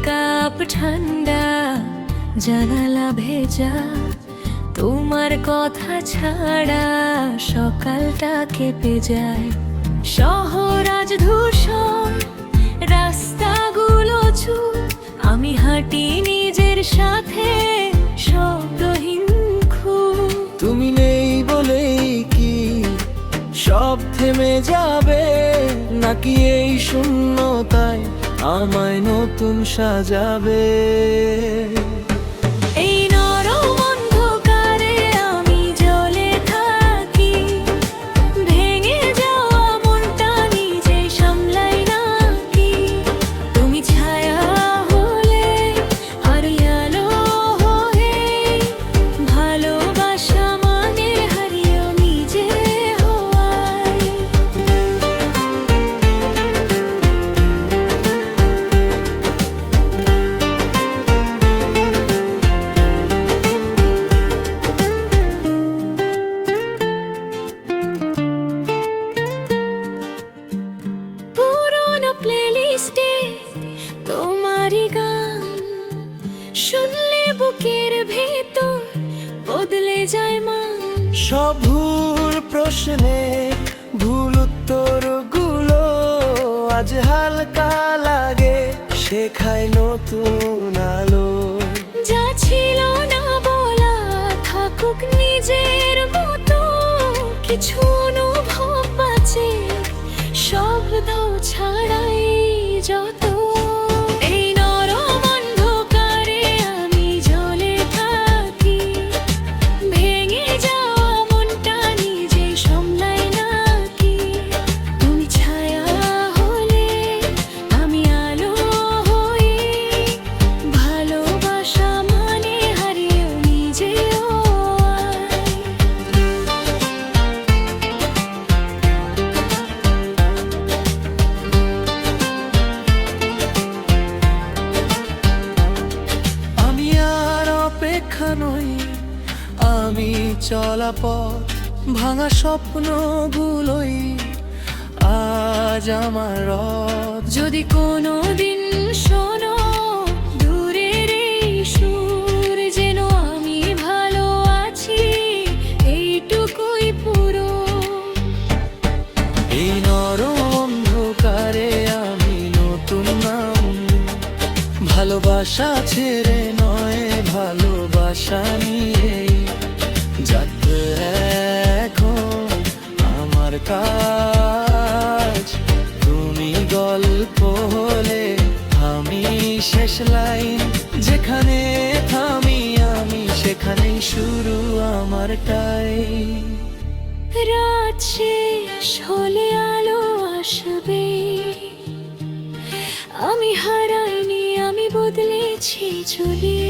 Cup ঠান্ডা, জানালা ভেজা, তোমার কথা ছাড়া সকালটা কেঁপে যায়। শহর আজ ধূসর, রাস্তাগুলো চুপ, আমি হাঁটি নিজের সাথে শব্দহীন খুব। তুমি নেই বলেই কি সব থেমে যাবে, নাকি এই শূন্যতায় আমায় নতুন সাজাবে? এই নরম অন্ধকারে আমি জ্বলে থাকি, ভেঙে যাওয়া মনটা নিজে সামলাই নাকি? তুমি ছায়া হলে আর আলো হয়ে, ভালোবাসা মানে হারিয়েও নিজে হওয়ায়। পুরোনো প্লেলিস্টে তোমারই গান শুনলে বুকের ভেতর বদলে যায় মান। সব ভুল প্রশ্নে ভুল উত্তরগুলো আজ হালকা লাগে, শেখায় নতুন আলো। যা ছিল না বলা থাকুক নিজের মতো, কিছু অনুভব বাঁচে শব্দ ছাড়াই যত। এই নরম অন্ধকারে আমি জ্বলে থাকি, ভেঙে যাওয়া মনটা নিজে সামলাই নাকি? তুমি ছায়া হলে আমি আলো হই, ভালোবাসা মানে হারিয়েও নিজে হওয়ায়। আমি আর অপেক্ষা নই, আমি চলা পথ, ভাঙা স্বপ্নগুলোই আজ আমার রথ। যদি কোনো দিন শোনো দূরের এই সুর, যেন আমি ভালো আছি এইটুকুই পুরো। এই নরম অন্ধকারে আমি নতুন নাম, ভালোবাসা ছেড়ে নয় ভালোবাসা নিয়েই যাতে এখন আমার কাজ। তুমি গল্প হলে আমি শেষ লাইন, যেখানে থামি আমি সেখানেই শুরু আমারটাই। রাত শেষ হলে আলো আসবে, আমি হারাইনি, আমি বদলেছি চলে।